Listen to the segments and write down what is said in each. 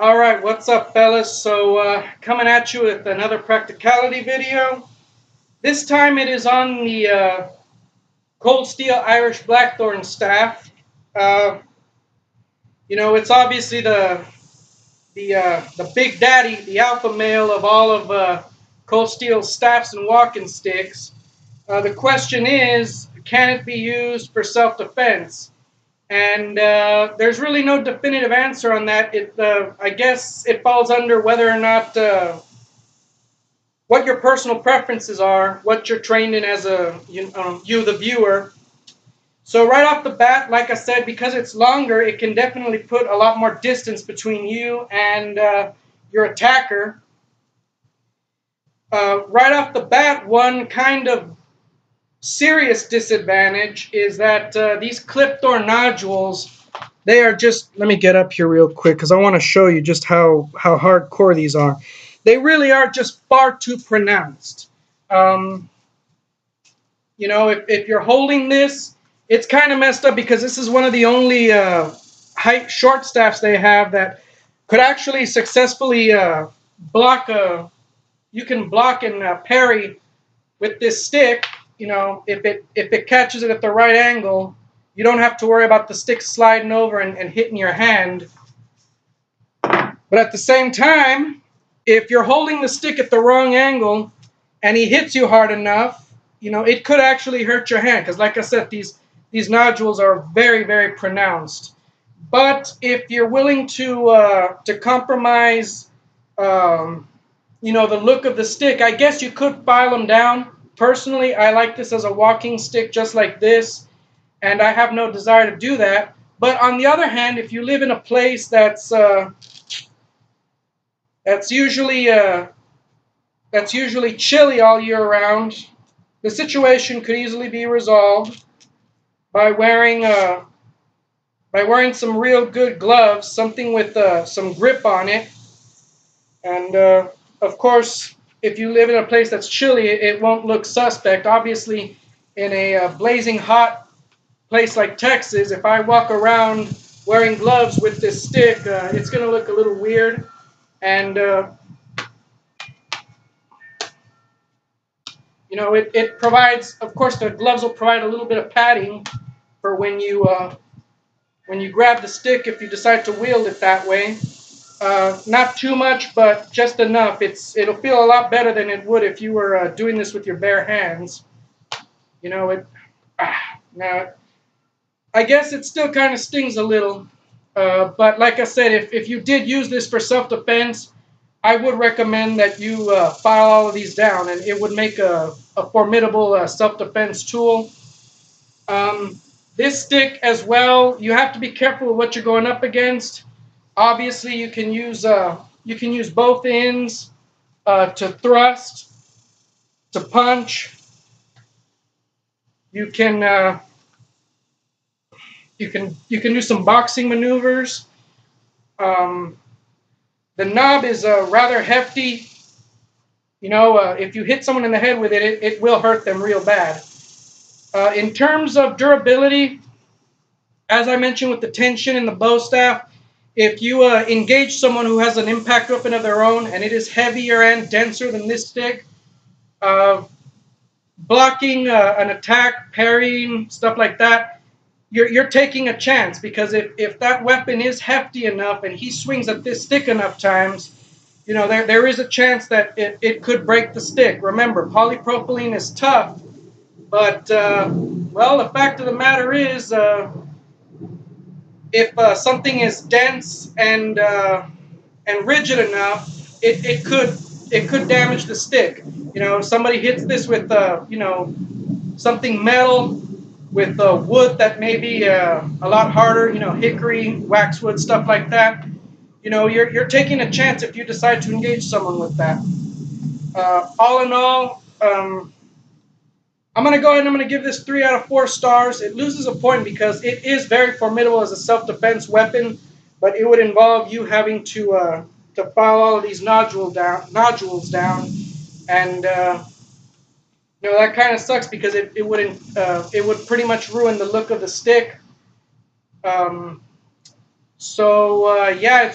Alright, what's up fellas? So coming at you with another practicality video. This time it is on the Cold Steel Irish Blackthorn staff. Uh, it's obviously the big daddy, the alpha male of all of Cold Steel staffs and walking sticks. The question is, can it be used for self-defense? And there's really no definitive answer on that. I guess it falls under whether or not what your personal preferences are, what you're trained in as you the viewer. So right off the bat, like I said, because it's longer, it can definitely put a lot more distance between you and your attacker. Right off the bat, one kind of serious disadvantage is that these clip-door nodules, they are just, let me get up here real quick because I want to show you just how hardcore these are. They really are just far too pronounced. If you're holding this, it's kind of messed up because this is one of the only short staffs they have that could actually successfully block you can block and parry with this stick. If it catches it at the right angle, you don't have to worry about the stick sliding over and hitting your hand. But at the same time, if you're holding the stick at the wrong angle and he hits you hard enough, it could actually hurt your hand because, like I said, these nodules are very, very pronounced. But if you're willing to compromise, the look of the stick, I guess you could file them down. Personally, I like this as a walking stick just like this, and I have no desire to do that. But on the other hand, if you live in a place that's usually chilly all year round, the situation could easily be resolved by wearing some real good gloves, something with some grip on it, and of course, if you live in a place that's chilly, it won't look suspect. Obviously, in a blazing hot place like Texas, if I walk around wearing gloves with this stick, it's going to look a little weird. And, it provides, of course, the gloves will provide a little bit of padding for when you grab the stick if you decide to wield it that way. Not too much, but just enough. It'll feel a lot better than it would if you were doing this with your bare hands. Now, I guess it still kind of stings a little. But like I said, if you did use this for self-defense, I would recommend that you file all of these down, and it would make a formidable self-defense tool. This stick as well, you have to be careful with what you're going up against. Obviously, you can use both ends to thrust, to punch. You can do some boxing maneuvers. The knob is rather hefty. If you hit someone in the head with it, it will hurt them real bad. In terms of durability, as I mentioned with the tension and the bow staff, if you engage someone who has an impact weapon of their own and it is heavier and denser than this stick, blocking an attack, parrying, stuff like that, you're taking a chance because if that weapon is hefty enough and he swings at this stick enough times, there is a chance that it could break the stick. Remember, polypropylene is tough, but, well, the fact of the matter is, if something is dense and rigid enough, it could damage the stick. Somebody hits this with something metal, with wood that may be a lot harder. Hickory, waxwood, stuff like that. You're taking a chance if you decide to engage someone with that. All in all, I'm going to go ahead and I'm going to give this 3 out of 4 stars. It loses a point because it is very formidable as a self-defense weapon, but it would involve you having to file all of these nodules down, and that kind of sucks because it would pretty much ruin the look of the stick. Yeah,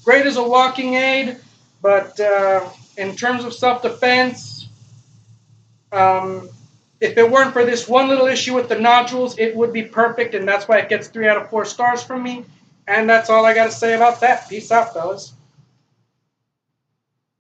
great as a walking aid, but in terms of self-defense, um, if it weren't for this one little issue with the nodules, it would be perfect, and that's why it gets 3 out of 4 stars from me. And that's all I got to say about that. Peace out, fellas.